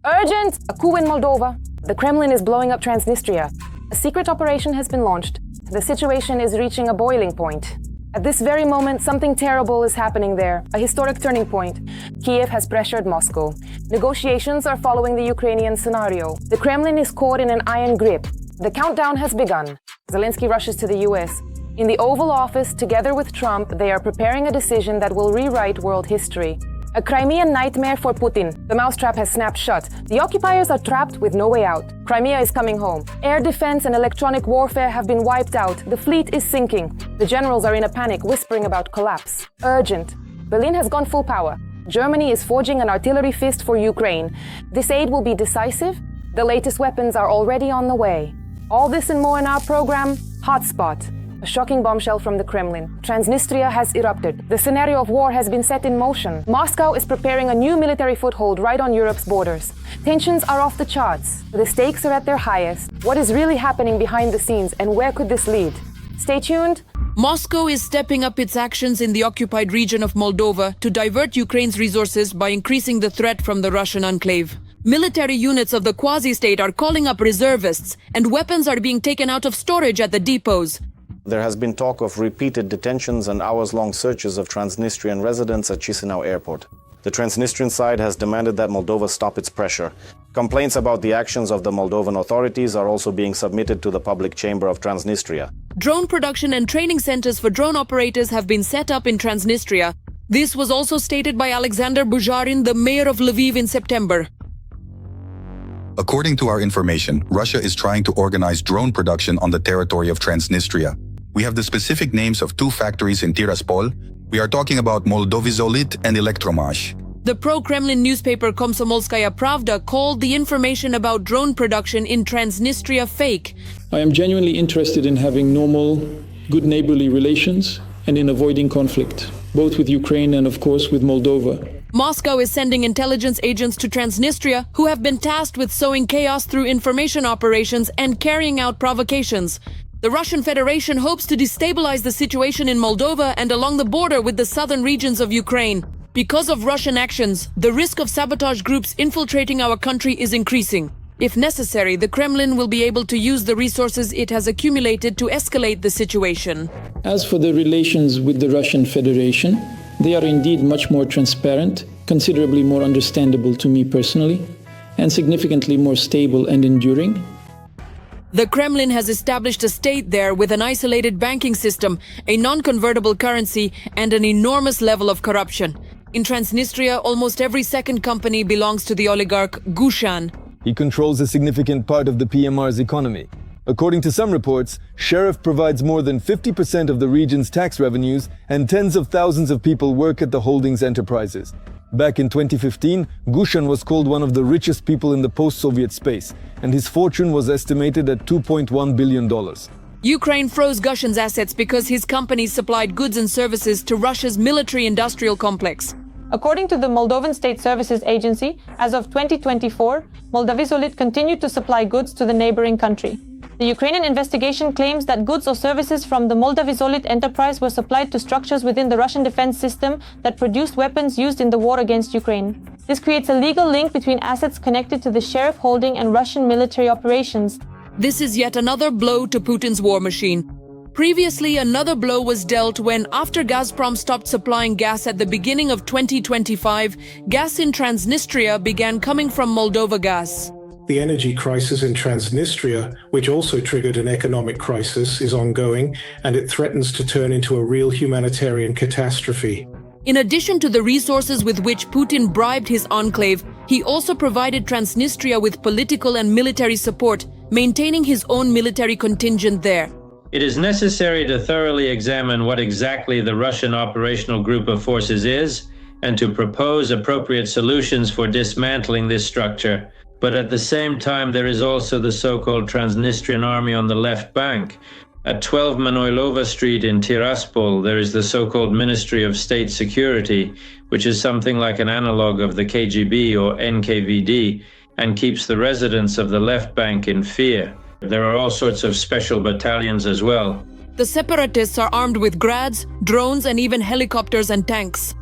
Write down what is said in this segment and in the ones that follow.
Urgent! A coup in Moldova. The Kremlin is blowing up Transnistria. A secret operation has been launched. The situation is reaching a boiling point. At this very moment, something terrible is happening there, a historic turning point. Kiev has pressured Moscow. Negotiations are following the Ukrainian scenario. The Kremlin is caught in an iron grip. The countdown has begun. Zelensky rushes to the US. In the Oval Office, together with Trump, they are preparing a decision that will rewrite world history. A Crimean nightmare for Putin. The mousetrap has snapped shut. The occupiers are trapped with no way out. Crimea is coming home. Air defense and electronic warfare have been wiped out. The fleet is sinking. The generals are in a panic, whispering about collapse. Urgent. Berlin has gone full power. Germany is forging an artillery fist for Ukraine. This aid will be decisive. The latest weapons are already on the way. All this and more in our program, Hotspot. A shocking bombshell from the Kremlin. Transnistria has erupted. The scenario of war has been set in motion. Moscow is preparing a new military foothold right on Europe's borders. Tensions are off the charts. The stakes are at their highest. What is really happening behind the scenes, and where could this lead? Stay tuned. Moscow is stepping up its actions in the occupied region of Moldova to divert Ukraine's resources by increasing the threat from the Russian enclave. Military units of the quasi-state are calling up reservists, and weapons are being taken out of storage at the depots. There has been talk of repeated detentions and hours-long searches of Transnistrian residents at Chisinau airport. The Transnistrian side has demanded that Moldova stop its pressure. Complaints about the actions of the Moldovan authorities are also being submitted to the public chamber of Transnistria. Drone production and training centers for drone operators have been set up in Transnistria. This was also stated by Alexander Bujarin, the mayor of Lviv, in September. According to our information, Russia is trying to organize drone production on the territory of Transnistria. We have the specific names of two factories in Tiraspol. We are talking about Moldovizolit and Elektromash. The pro-Kremlin newspaper Komsomolskaya Pravda called the information about drone production in Transnistria fake. I am genuinely interested in having normal, good neighborly relations and in avoiding conflict, both with Ukraine and, of course, with Moldova. Moscow is sending intelligence agents to Transnistria who have been tasked with sowing chaos through information operations and carrying out provocations. The Russian Federation hopes to destabilize the situation in Moldova and along the border with the southern regions of Ukraine. Because of Russian actions, the risk of sabotage groups infiltrating our country is increasing. If necessary, the Kremlin will be able to use the resources it has accumulated to escalate the situation. As for the relations with the Russian Federation, they are indeed much more transparent, considerably more understandable to me personally, and significantly more stable and enduring. The Kremlin has established a state there with an isolated banking system, a non-convertible currency, and an enormous level of corruption. In Transnistria, almost every second company belongs to the oligarch Gushan. He controls a significant part of the PMR's economy. According to some reports, Sheriff provides more than 50% of the region's tax revenues, and tens of thousands of people work at the holding's enterprises. Back in 2015, Gushan was called one of the richest people in the post-Soviet space, and his fortune was estimated at $2.1 billion. Ukraine froze Gushan's assets because his companies supplied goods and services to Russia's military-industrial complex. According to the Moldovan State Services Agency, as of 2024, Moldovizolit continued to supply goods to the neighboring country. The Ukrainian investigation claims that goods or services from the Moldovizolit enterprise were supplied to structures within the Russian defense system that produced weapons used in the war against Ukraine. This creates a legal link between assets connected to the Sheriff holding and Russian military operations. This is yet another blow to Putin's war machine. Previously, another blow was dealt when, after Gazprom stopped supplying gas at the beginning of 2025, gas in Transnistria began coming from Moldova gas. The energy crisis in Transnistria, which also triggered an economic crisis, is ongoing, and it threatens to turn into a real humanitarian catastrophe. In addition to the resources with which Putin bribed his enclave, he also provided Transnistria with political and military support, maintaining his own military contingent there. It is necessary to thoroughly examine what exactly the Russian operational group of forces is, and to propose appropriate solutions for dismantling this structure. But at the same time, there is also the so-called Transnistrian army on the left bank. At 12 Manoilova Street in Tiraspol, there is the so-called Ministry of State Security, which is something like an analog of the KGB or NKVD, and keeps the residents of the left bank in fear. There are all sorts of special battalions as well. The separatists are armed with grads, drones, and even helicopters and tanks.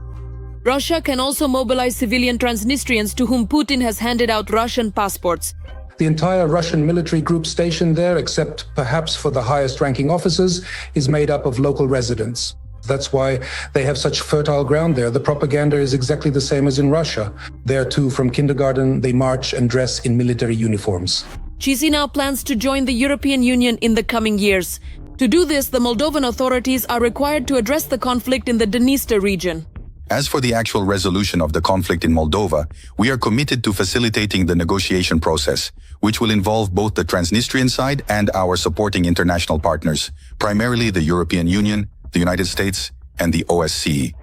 Russia can also mobilize civilian Transnistrians to whom Putin has handed out Russian passports. The entire Russian military group stationed there, except perhaps for the highest-ranking officers, is made up of local residents. That's why they have such fertile ground there. The propaganda is exactly the same as in Russia. There too, from kindergarten, they march and dress in military uniforms. Chisinau plans to join the European Union in the coming years. To do this, the Moldovan authorities are required to address the conflict in the Dniester region. As for the actual resolution of the conflict in Moldova, we are committed to facilitating the negotiation process, which will involve both the Transnistrian side and our supporting international partners, primarily the European Union, the United States, and the OSCE.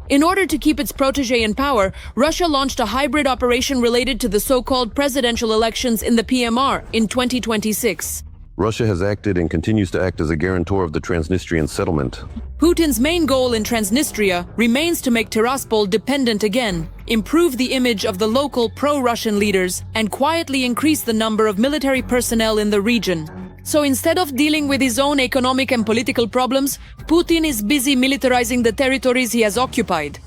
In order to keep its protégé in power, Russia launched a hybrid operation related to the so-called presidential elections in the PMR in 2026. Russia has acted and continues to act as a guarantor of the Transnistrian settlement. Putin's main goal in Transnistria remains to make Tiraspol dependent again, improve the image of the local pro-Russian leaders, and quietly increase the number of military personnel in the region. So instead of dealing with his own economic and political problems, Putin is busy militarizing the territories he has occupied.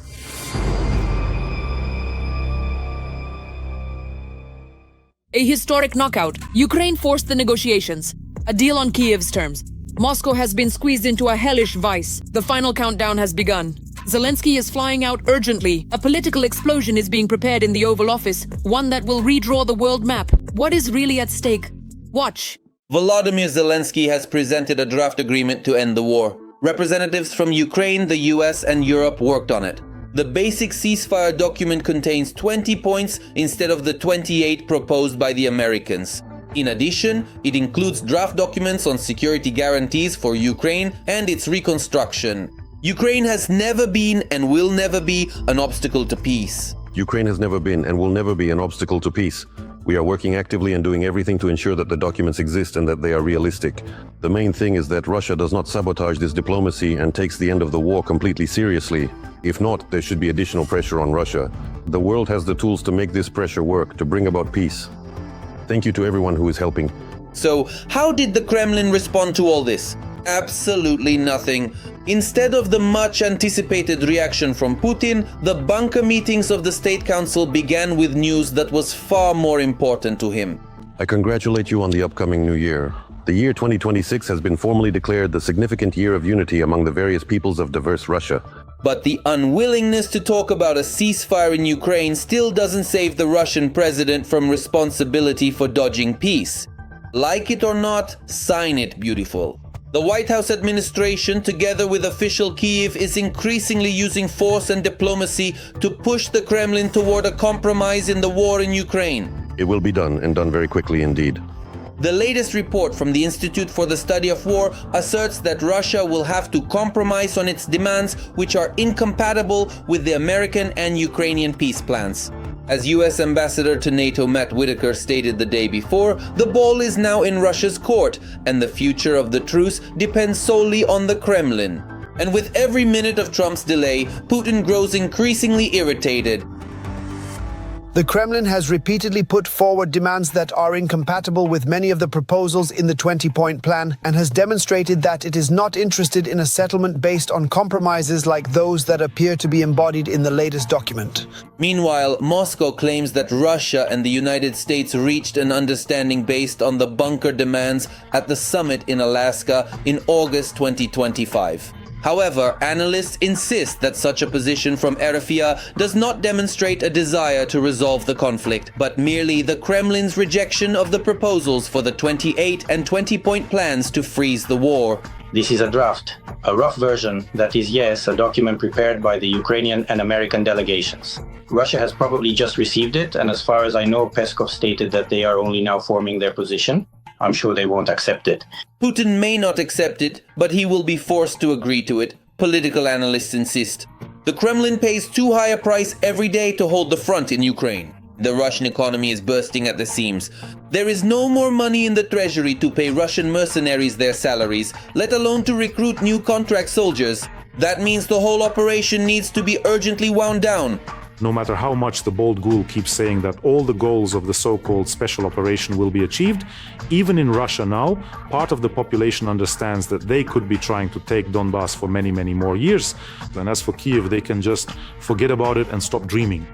A historic knockout. Ukraine forced the negotiations. A deal on Kiev's terms. Moscow has been squeezed into a hellish vice. The final countdown has begun. Zelensky is flying out urgently. A political explosion is being prepared in the Oval Office, one that will redraw the world map. What is really at stake? Watch. Volodymyr Zelensky has presented a draft agreement to end the war. Representatives from Ukraine, the US, and Europe worked on it. The basic ceasefire document contains 20 points instead of the 28 proposed by the Americans. In addition, it includes draft documents on security guarantees for Ukraine and its reconstruction. Ukraine has never been and will never be an obstacle to peace. Ukraine has never been and will never be an obstacle to peace. We are working actively and doing everything to ensure that the documents exist and that they are realistic. The main thing is that Russia does not sabotage this diplomacy and takes the end of the war completely seriously. If not, there should be additional pressure on Russia. The world has the tools to make this pressure work, to bring about peace. Thank you to everyone who is helping. So, how did the Kremlin respond to all this? Absolutely nothing. Instead of the much anticipated reaction from Putin, the bunker meetings of the State Council began with news that was far more important to him. I congratulate you on the upcoming new year. The year 2026 has been formally declared the significant year of unity among the various peoples of diverse Russia. But the unwillingness to talk about a ceasefire in Ukraine still doesn't save the Russian president from responsibility for dodging peace. Like it or not, sign it, beautiful. The White House administration, together with official Kiev, is increasingly using force and diplomacy to push the Kremlin toward a compromise in the war in Ukraine. It will be done, and done very quickly indeed. The latest report from the Institute for the Study of War asserts that Russia will have to compromise on its demands, which are incompatible with the American and Ukrainian peace plans. As US Ambassador to NATO Matt Whitaker stated the day before, the ball is now in Russia's court, and the future of the truce depends solely on the Kremlin. And with every minute of Trump's delay, Putin grows increasingly irritated. The Kremlin has repeatedly put forward demands that are incompatible with many of the proposals in the 20-point plan and has demonstrated that it is not interested in a settlement based on compromises like those that appear to be embodied in the latest document. Meanwhile, Moscow claims that Russia and the United States reached an understanding based on the bunker demands at the summit in Alaska in August 2025. However, analysts insist that such a position from Erefia does not demonstrate a desire to resolve the conflict, but merely the Kremlin's rejection of the proposals for the 28 and 20-point plans to freeze the war. This is a draft, a rough version that is, yes, a document prepared by the Ukrainian and American delegations. Russia has probably just received it, and as far as I know, Peskov stated that they are only now forming their position. I'm sure they won't accept it. Putin may not accept it, but he will be forced to agree to it, political analysts insist. The Kremlin pays too high a price every day to hold the front in Ukraine. The Russian economy is bursting at the seams. There is no more money in the treasury to pay Russian mercenaries their salaries, let alone to recruit new contract soldiers. That means the whole operation needs to be urgently wound down. No matter how much the bold ghoul keeps saying that all the goals of the so-called special operation will be achieved, even in Russia now, part of the population understands that they could be trying to take Donbas for many, many more years. And as for Kiev, they can just forget about it and stop dreaming.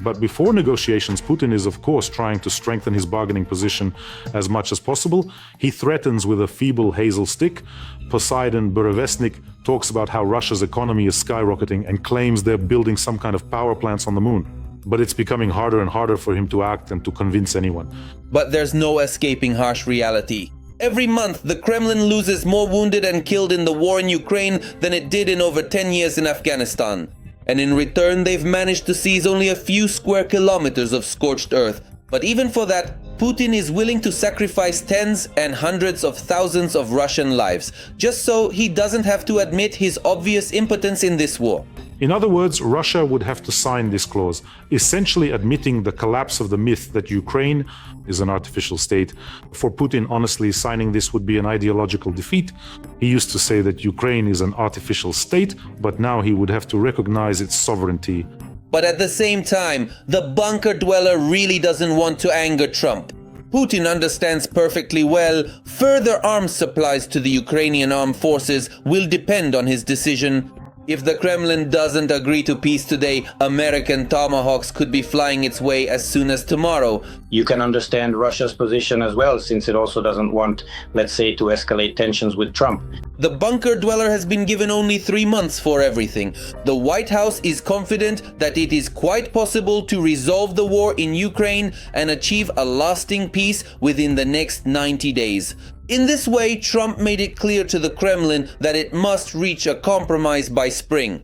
But before negotiations, Putin is of course trying to strengthen his bargaining position as much as possible. He threatens with a feeble hazel stick. Poseidon Burevestnik talks about how Russia's economy is skyrocketing and claims they're building some kind of power plants on the moon. But it's becoming harder and harder for him to act and to convince anyone. But there's no escaping harsh reality. Every month, the Kremlin loses more wounded and killed in the war in Ukraine than it did in over 10 years in Afghanistan. And in return, they've managed to seize only a few square kilometers of scorched earth. But even for that, Putin is willing to sacrifice tens and hundreds of thousands of Russian lives, just so he doesn't have to admit his obvious impotence in this war. In other words, Russia would have to sign this clause, essentially admitting the collapse of the myth that Ukraine is an artificial state. For Putin, honestly, signing this would be an ideological defeat. He used to say that Ukraine is an artificial state, but now he would have to recognize its sovereignty. But at the same time, the bunker dweller really doesn't want to anger Trump. Putin understands perfectly well further arms supplies to the Ukrainian armed forces will depend on his decision. If the Kremlin doesn't agree to peace today, American Tomahawks could be flying its way as soon as tomorrow. You can understand Russia's position as well, since it also doesn't want, let's say, to escalate tensions with Trump. The bunker dweller has been given only 3 months for everything. The White House is confident that it is quite possible to resolve the war in Ukraine and achieve a lasting peace within the next 90 days. In this way, Trump made it clear to the Kremlin that it must reach a compromise by spring.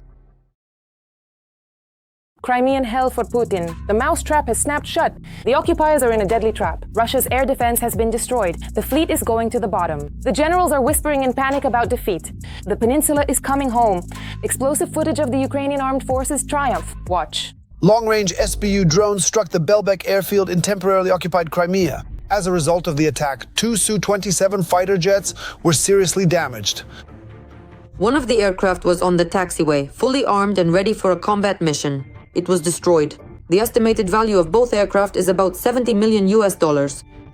Crimean hell for Putin. The mousetrap has snapped shut. The occupiers are in a deadly trap. Russia's air defense has been destroyed. The fleet is going to the bottom. The generals are whispering in panic about defeat. The peninsula is coming home. Explosive footage of the Ukrainian armed forces triumph. Watch. Long-range SBU drones struck the Belbek airfield in temporarily occupied Crimea. As a result of the attack, 2 Su-27 fighter jets were seriously damaged. One of the aircraft was on the taxiway, fully armed and ready for a combat mission. It was destroyed. The estimated value of both aircraft is about $70 million.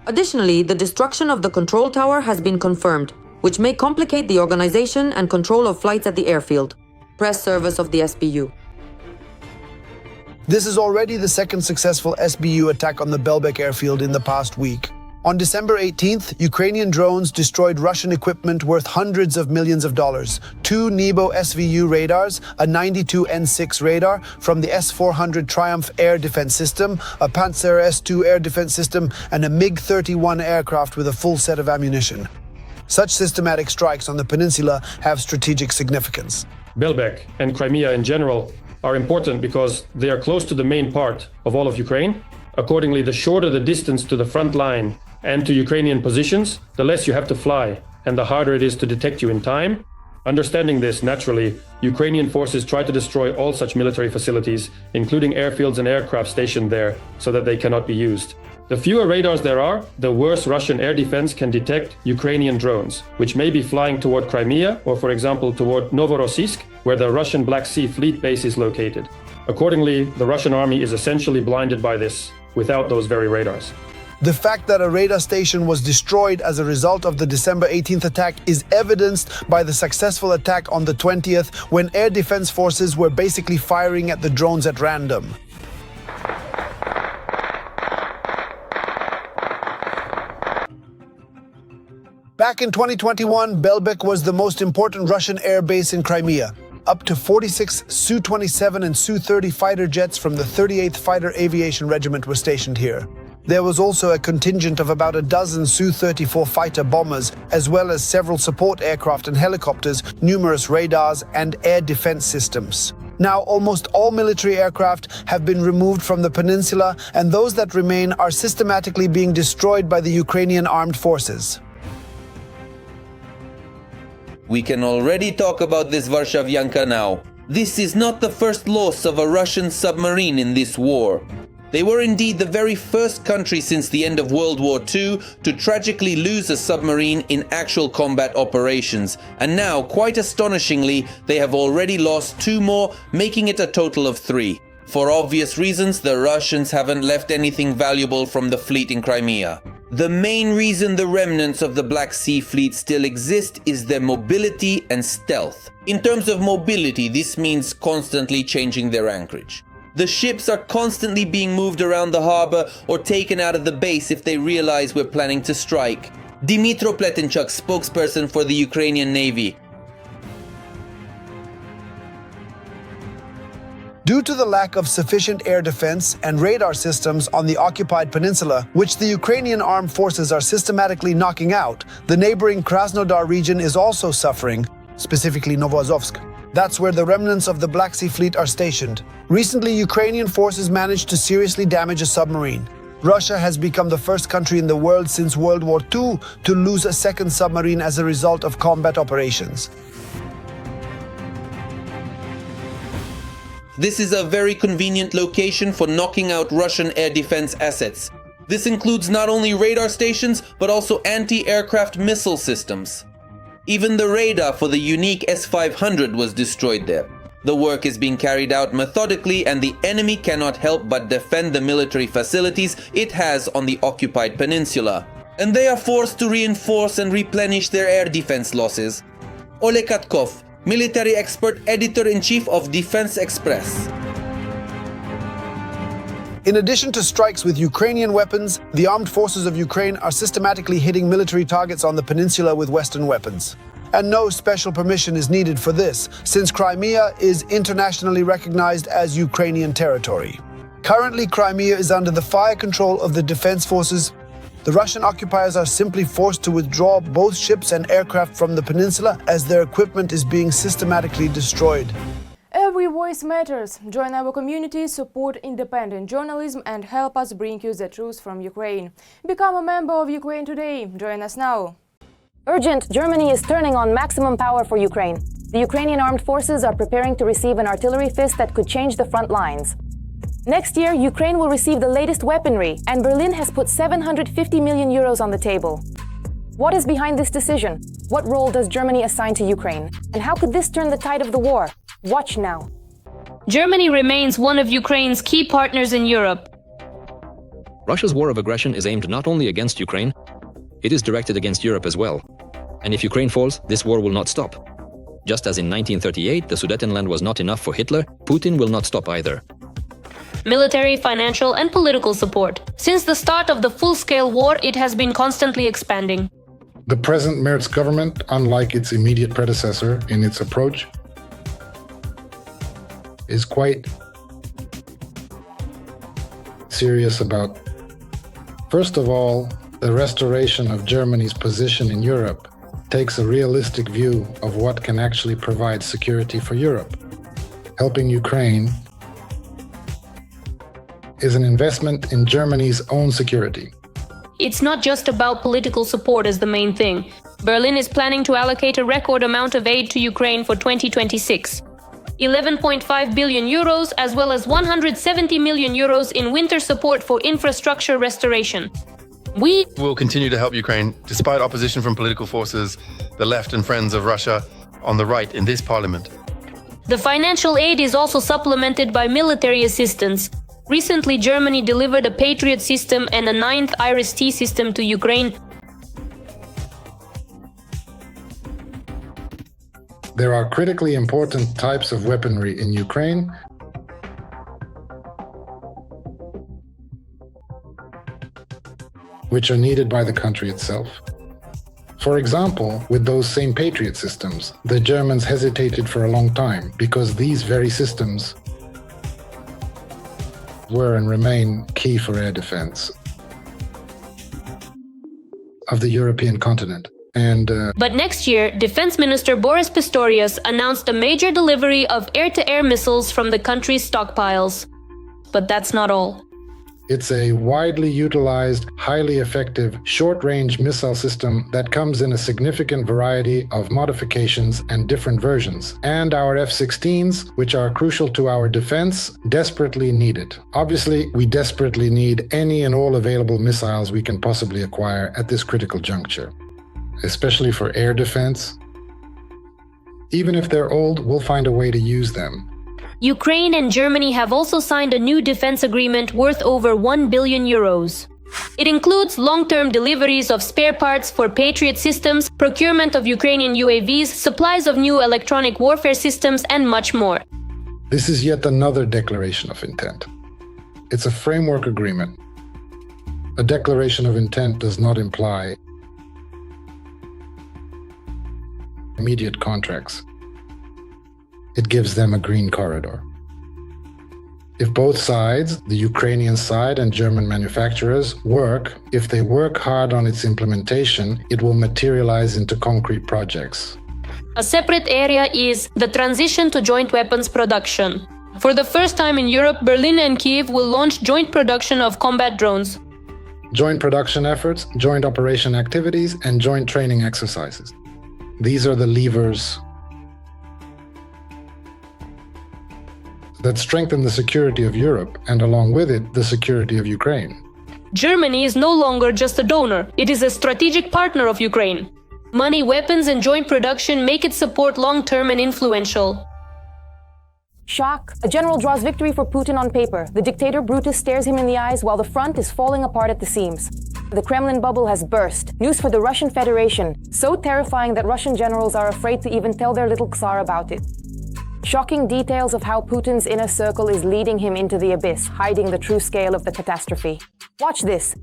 Additionally, the destruction of the control tower has been confirmed, which may complicate the organization and control of flights at the airfield. Press service of the SBU. This is already the second successful SBU attack on the Belbek airfield in the past week. On December 18th, Ukrainian drones destroyed Russian equipment worth hundreds of millions of dollars. 2 Nebo SVU radars, a 92 N6 radar from the S-400 Triumph air defense system, a Panzer S-2 air defense system, and a MiG-31 aircraft with a full set of ammunition. Such systematic strikes on the peninsula have strategic significance. Belbek and Crimea in general are important because they are close to the main part of all of Ukraine. Accordingly, the shorter the distance to the front line and to Ukrainian positions, the less you have to fly and the harder it is to detect you in time. Understanding this, naturally, Ukrainian forces try to destroy all such military facilities, including airfields and aircraft stationed there, so that they cannot be used. The fewer radars there are, the worse Russian air defense can detect Ukrainian drones, which may be flying toward Crimea or, for example, toward Novorossiysk, where the Russian Black Sea Fleet base is located. Accordingly, the Russian army is essentially blinded by this, without those very radars. The fact that a radar station was destroyed as a result of the December 18th attack is evidenced by the successful attack on the 20th, when air defense forces were basically firing at the drones at random. Back in 2021, Belbek was the most important Russian air base in Crimea. Up to 46 Su-27 and Su-30 fighter jets from the 38th Fighter Aviation Regiment were stationed here. There was also a contingent of about a dozen Su-34 fighter bombers, as well as several support aircraft and helicopters, numerous radars, and air defense systems. Now, almost all military aircraft have been removed from the peninsula, and those that remain are systematically being destroyed by the Ukrainian armed forces. We can already talk about this Varshavyanka now. This is not the first loss of a Russian submarine in this war. They were indeed the very first country since the end of World War II to tragically lose a submarine in actual combat operations. And now, quite astonishingly, they have already lost 2 more, making it a total of 3. For obvious reasons, the Russians haven't left anything valuable from the fleet in Crimea. The main reason the remnants of the Black Sea Fleet still exist is their mobility and stealth. In terms of mobility, this means constantly changing their anchorage. The ships are constantly being moved around the harbor or taken out of the base if they realize we're planning to strike. Dmytro Pletenchuk, spokesperson for the Ukrainian Navy. Due to the lack of sufficient air defense and radar systems on the occupied peninsula, which the Ukrainian armed forces are systematically knocking out, the neighboring Krasnodar region is also suffering, specifically Novozovsk. That's where the remnants of the Black Sea Fleet are stationed. Recently, Ukrainian forces managed to seriously damage a submarine. Russia has become the first country in the world since World War II to lose a second submarine as a result of combat operations. This is a very convenient location for knocking out Russian air defense assets. This includes not only radar stations, but also anti-aircraft missile systems. Even the radar for the unique S-500 was destroyed there. The work is being carried out methodically, and the enemy cannot help but defend the military facilities it has on the occupied peninsula. And they are forced to reinforce and replenish their air defense losses. Oleg Katkov, military expert, editor-in-chief of Defense Express. In addition to strikes with Ukrainian weapons, the armed forces of Ukraine are systematically hitting military targets on the peninsula with Western weapons. And no special permission is needed for this, since Crimea is internationally recognized as Ukrainian territory. Currently, Crimea is under the fire control of the defense forces. The Russian occupiers are simply forced to withdraw both ships and aircraft from the peninsula as their equipment is being systematically destroyed. Every voice matters. Join our community, support independent journalism and help us bring you the truth from Ukraine. Become a member of Ukraine today. Join us now. Urgent, Germany is turning on maximum power for Ukraine. The Ukrainian armed forces are preparing to receive an artillery fist that could change the front lines. Next year, Ukraine will receive the latest weaponry, and Berlin has put 750 million euros on the table. What is behind this decision? What role does Germany assign to Ukraine? And how could this turn the tide of the war? Watch now. Germany remains one of Ukraine's key partners in Europe. Russia's war of aggression is aimed not only against Ukraine, it is directed against Europe as well. And if Ukraine falls, this war will not stop. Just as in 1938, the Sudetenland was not enough for Hitler, Putin will not stop either. Military, financial and political support. Since the start of the full-scale war, it has been constantly expanding. The present Merz government, unlike its immediate predecessor in its approach, is quite serious about, first of all, the restoration of Germany's position in Europe takes a realistic view of what can actually provide security for Europe. Helping Ukraine is an investment in Germany's own security. It's not just about political support as the main thing. Berlin is planning to allocate a record amount of aid to Ukraine for 2026. 11.5 billion euros as well as 170 million euros in winter support for infrastructure restoration. We will continue to help Ukraine despite opposition from political forces, the left and friends of Russia on the right in this parliament. The financial aid is also supplemented by military assistance. Recently, Germany delivered a Patriot system and a 9th IRIS-T system to Ukraine. There are critically important types of weaponry in Ukraine which are needed by the country itself. For example, with those same Patriot systems, the Germans hesitated for a long time because these very systems were and remain key for air defense of the European continent. But next year, Defense Minister Boris Pistorius announced a major delivery of air-to-air missiles from the country's stockpiles. But that's not all. It's a widely utilized, highly effective, short-range missile system that comes in a significant variety of modifications and different versions. And our F-16s, which are crucial to our defense, desperately need it. Obviously, we desperately need any and all available missiles we can possibly acquire at this critical juncture, especially for air defense. Even if they're old, we'll find a way to use them. Ukraine and Germany have also signed a new defense agreement worth over 1 billion euros. It includes long-term deliveries of spare parts for Patriot systems, procurement of Ukrainian UAVs, supplies of new electronic warfare systems, and much more. This is yet another declaration of intent. It's a framework agreement. A declaration of intent does not imply immediate contracts. It gives them a green corridor. If both sides, the Ukrainian side and German manufacturers, if they work hard on its implementation, it will materialize into concrete projects. A separate area is the transition to joint weapons production. For the first time in Europe, Berlin and Kiev will launch joint production of combat drones. Joint production efforts, joint operation activities, and joint training exercises. These are the levers that strengthen the security of Europe and, along with it, the security of Ukraine. Germany is no longer just a donor, it is a strategic partner of Ukraine. Money, weapons, and joint production make its support long-term and influential. Shock. A general draws victory for Putin on paper. The dictator Brutus stares him in the eyes while the front is falling apart at the seams. The Kremlin bubble has burst. News for the Russian Federation, so terrifying that Russian generals are afraid to even tell their little Tsar about it. Shocking details of how Putin's inner circle is leading him into the abyss, hiding the true scale of the catastrophe. Watch this.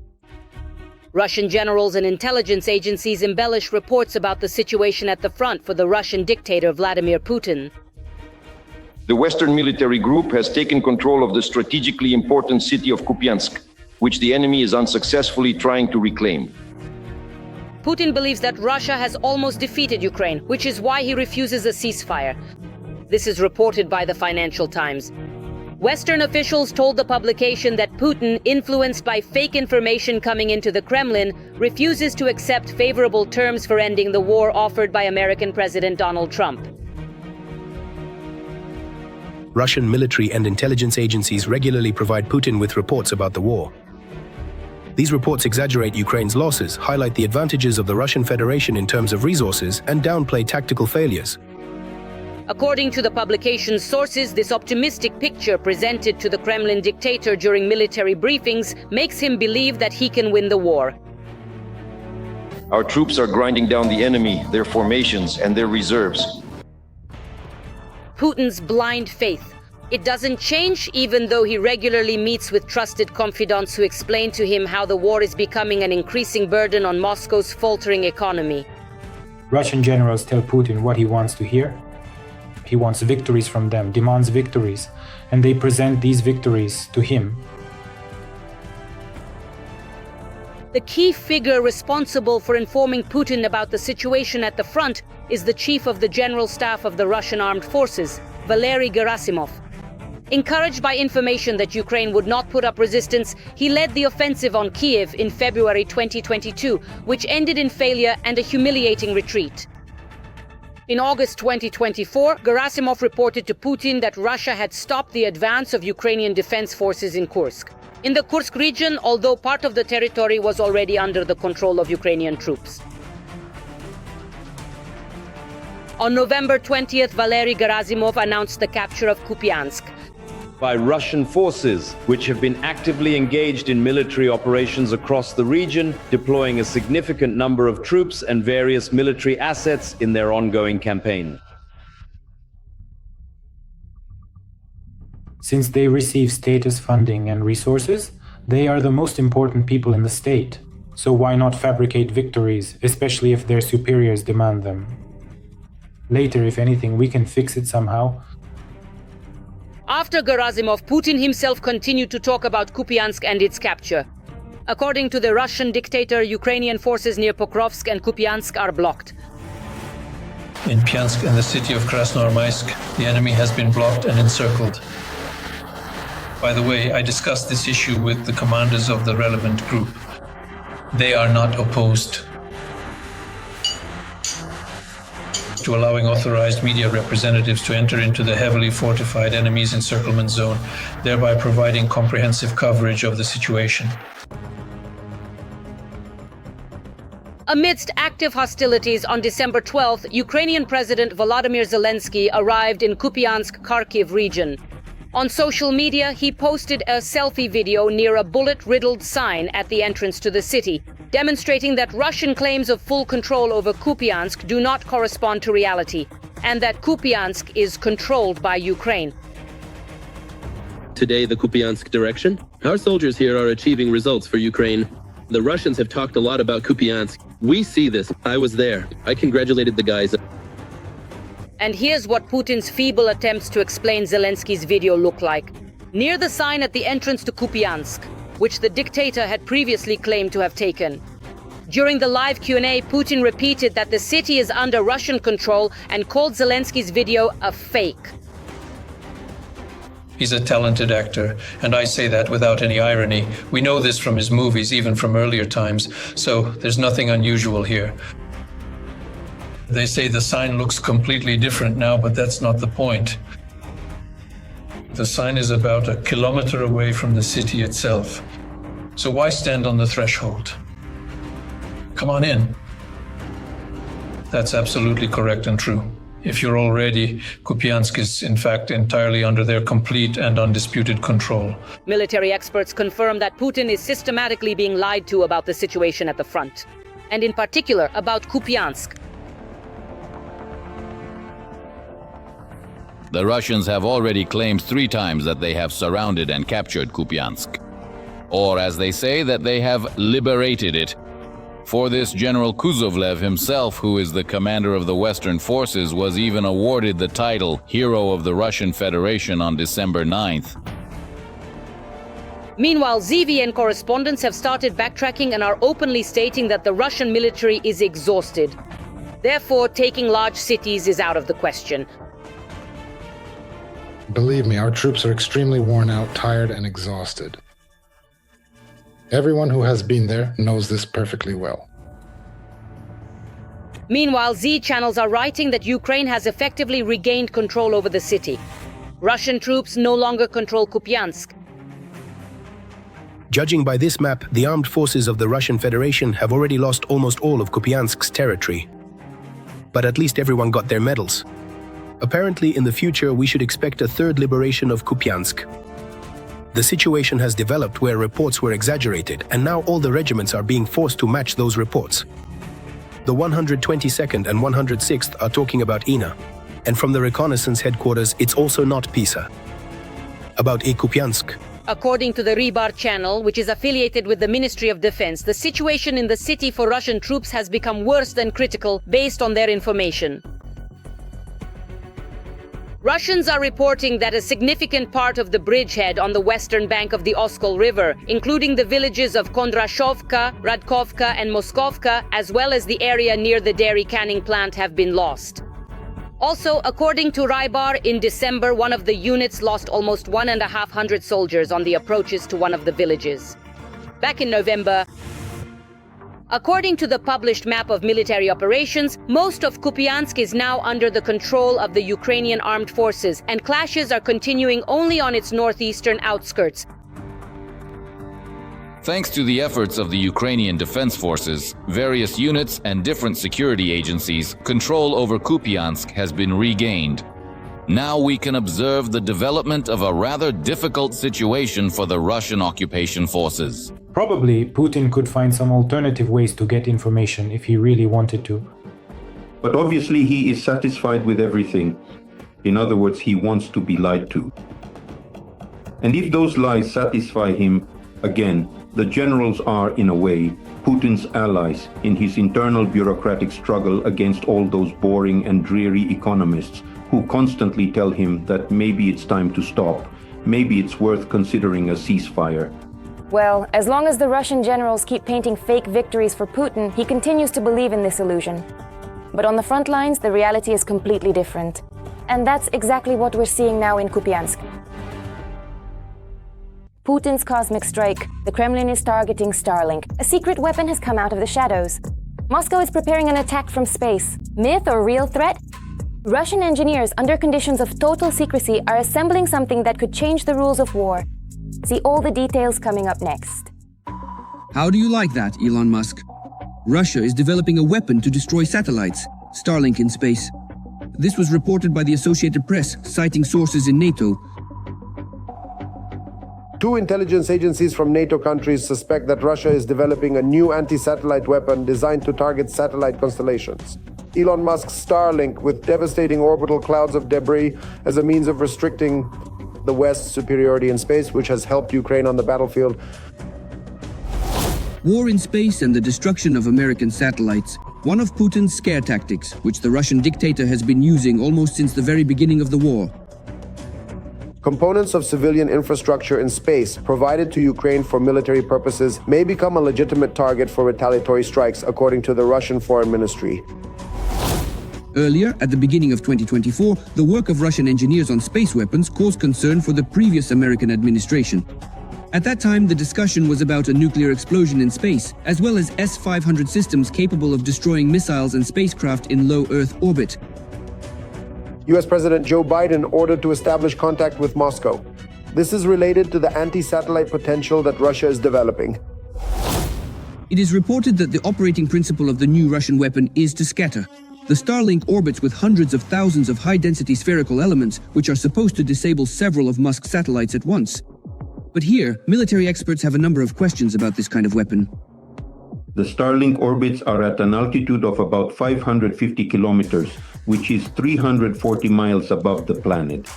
Russian generals and intelligence agencies embellish reports about the situation at the front for the Russian dictator Vladimir Putin. The Western military group has taken control of the strategically important city of Kupiansk, which the enemy is unsuccessfully trying to reclaim. Putin believes that Russia has almost defeated Ukraine, which is why he refuses a ceasefire. This is reported by the Financial Times. Western officials told the publication that Putin, influenced by fake information coming into the Kremlin, refuses to accept favorable terms for ending the war offered by American President Donald Trump. Russian military and intelligence agencies regularly provide Putin with reports about the war. These reports exaggerate Ukraine's losses, highlight the advantages of the Russian Federation in terms of resources, and downplay tactical failures. According to the publication's sources, this optimistic picture presented to the Kremlin dictator during military briefings makes him believe that he can win the war. Our troops are grinding down the enemy, their formations, and their reserves. Putin's blind faith. It doesn't change even though he regularly meets with trusted confidants who explain to him how the war is becoming an increasing burden on Moscow's faltering economy. Russian generals tell Putin what he wants to hear. He wants victories from them, demands victories, and they present these victories to him. The key figure responsible for informing Putin about the situation at the front is the chief of the General Staff of the Russian Armed Forces, Valery Gerasimov. Encouraged by information that Ukraine would not put up resistance, he led the offensive on Kiev in February 2022, which ended in failure and a humiliating retreat. In August 2024, Gerasimov reported to Putin that Russia had stopped the advance of Ukrainian defense forces in Kursk. In the Kursk region, although part of the territory was already under the control of Ukrainian troops. On November 20th, Valery Gerasimov announced the capture of Kupiansk by Russian forces, which have been actively engaged in military operations across the region, deploying a significant number of troops and various military assets in their ongoing campaign. Since they receive status, funding, and resources, they are the most important people in the state. So why not fabricate victories, especially if their superiors demand them? Later, if anything, we can fix it somehow. After Gerasimov, Putin himself continued to talk about Kupiansk and its capture. According to the Russian dictator, Ukrainian forces near Pokrovsk and Kupiansk are blocked. In Piansk and the city of Krasnoarmysk, the enemy has been blocked and encircled. By the way, I discussed this issue with the commanders of the relevant group. They are not opposed to allowing authorized media representatives to enter into the heavily fortified enemy's encirclement zone, thereby providing comprehensive coverage of the situation. Amidst active hostilities on December 12th, Ukrainian President Volodymyr Zelensky arrived in Kupiansk, Kharkiv region. On social media, he posted a selfie video near a bullet-riddled sign at the entrance to the city, demonstrating that Russian claims of full control over Kupiansk do not correspond to reality, and that Kupiansk is controlled by Ukraine. Today, the Kupiansk direction. Our soldiers here are achieving results for Ukraine. The Russians have talked a lot about Kupiansk. We see this. I was there. I congratulated the guys. And here's what Putin's feeble attempts to explain Zelensky's video look like. Near the sign at the entrance to Kupiansk, which the dictator had previously claimed to have taken. During the live Q&A, Putin repeated that the city is under Russian control and called Zelensky's video a fake. He's a talented actor, and I say that without any irony. We know this from his movies, even from earlier times, so there's nothing unusual here. They say the sign looks completely different now, but that's not the point. The sign is about 1 kilometer away from the city itself. So why stand on the threshold? Come on in. That's absolutely correct and true. If you're all ready, Kupiansk is in fact entirely under their complete and undisputed control. Military experts confirm that Putin is systematically being lied to about the situation at the front, and in particular about Kupiansk. The Russians have already claimed 3 times that they have surrounded and captured Kupiansk. Or, as they say, that they have liberated it. For this, General Kuzovlev himself, who is the commander of the Western forces, was even awarded the title Hero of the Russian Federation on December 9th. Meanwhile, ZVN correspondents have started backtracking and are openly stating that the Russian military is exhausted. Therefore, taking large cities is out of the question. Believe me, our troops are extremely worn out, tired, and exhausted. Everyone who has been there knows this perfectly well. Meanwhile, Z channels are writing that Ukraine has effectively regained control over the city. Russian troops no longer control Kupiansk. Judging by this map, the armed forces of the Russian Federation have already lost almost all of Kupiansk's territory. But at least everyone got their medals. Apparently, in the future, we should expect a third liberation of Kupiansk. The situation has developed where reports were exaggerated, and now all the regiments are being forced to match those reports. The 122nd and 106th are talking about Ina, and from the reconnaissance headquarters, it's also not Pisa. About Kupiansk. According to the Rybar channel, which is affiliated with the Ministry of Defense, the situation in the city for Russian troops has become worse than critical based on their information. Russians are reporting that a significant part of the bridgehead on the western bank of the Oskol River, including the villages of Kondrashovka, Radkovka and Moskovka, as well as the area near the dairy canning plant, have been lost. Also, according to Rybar, in December, one of the units lost almost 1,500 soldiers on the approaches to one of the villages. Back in November, according to the published map of military operations, most of Kupiansk is now under the control of the Ukrainian armed forces, and clashes are continuing only on its northeastern outskirts. Thanks to the efforts of the Ukrainian Defense Forces, various units and different security agencies, control over Kupiansk has been regained. Now we can observe the development of a rather difficult situation for the Russian occupation forces. Probably Putin could find some alternative ways to get information if he really wanted to. But obviously he is satisfied with everything. In other words, he wants to be lied to. And if those lies satisfy him, again, the generals are, in a way, Putin's allies in his internal bureaucratic struggle against all those boring and dreary economists who constantly tell him that maybe it's time to stop, maybe it's worth considering a ceasefire. Well, as long as the Russian generals keep painting fake victories for Putin, he continues to believe in this illusion. But on the front lines, the reality is completely different. And that's exactly what we're seeing now in Kupiansk. Putin's cosmic strike. The Kremlin is targeting Starlink. A secret weapon has come out of the shadows. Moscow is preparing an attack from space. Myth or real threat? Russian engineers, under conditions of total secrecy, are assembling something that could change the rules of war. See all the details coming up next. How do you like that, Elon Musk? Russia is developing a weapon to destroy satellites, Starlink in space. This was reported by the Associated Press, citing sources in NATO. Two intelligence agencies from NATO countries suspect that Russia is developing a new anti-satellite weapon designed to target satellite constellations. Elon Musk's Starlink, with devastating orbital clouds of debris as a means of restricting the West's superiority in space, which has helped Ukraine on the battlefield. War in space and the destruction of American satellites. One of Putin's scare tactics, which the Russian dictator has been using almost since the very beginning of the war. Components of civilian infrastructure in space provided to Ukraine for military purposes may become a legitimate target for retaliatory strikes, according to the Russian Foreign Ministry. Earlier, at the beginning of 2024, the work of Russian engineers on space weapons caused concern for the previous American administration. At that time, the discussion was about a nuclear explosion in space, as well as S-500 systems capable of destroying missiles and spacecraft in low Earth orbit. US President Joe Biden ordered to establish contact with Moscow. This is related to the anti-satellite potential that Russia is developing. It is reported that the operating principle of the new Russian weapon is to scatter. The Starlink orbits with hundreds of thousands of high-density spherical elements, which are supposed to disable several of Musk's satellites at once. But here, military experts have a number of questions about this kind of weapon. The Starlink orbits are at an altitude of about 550 kilometers, which is 340 miles above the planet.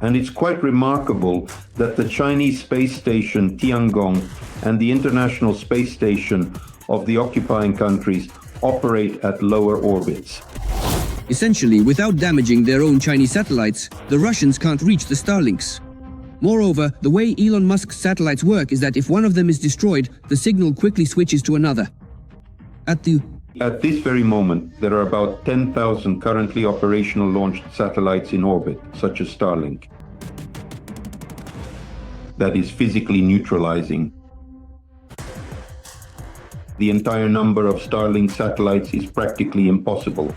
And it's quite remarkable that the Chinese space station Tiangong and the International Space Station of the occupying countries operate at lower orbits. Essentially, without damaging their own Chinese satellites, the Russians can't reach the Starlinks. Moreover, the way Elon Musk's satellites work is that if one of them is destroyed, the signal quickly switches to another. At this very moment, there are about 10,000 currently operational launched satellites in orbit, such as Starlink. That is physically neutralizing. The entire number of Starlink satellites is practically impossible.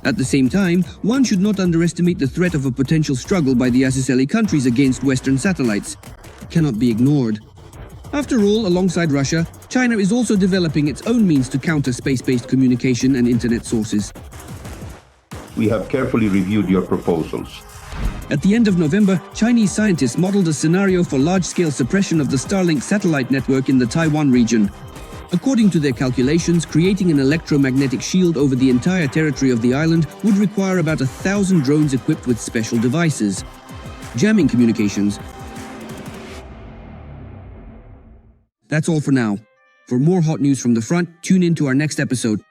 At the same time, one should not underestimate the threat of a potential struggle by the SSLE countries against Western satellites. It cannot be ignored. After all, alongside Russia, China is also developing its own means to counter space-based communication and internet sources. We have carefully reviewed your proposals. At the end of November, Chinese scientists modeled a scenario for large-scale suppression of the Starlink satellite network in the Taiwan region. According to their calculations, creating an electromagnetic shield over the entire territory of the island would require about 1,000 drones equipped with special devices. Jamming communications. That's all for now. For more hot news from the front, tune in to our next episode.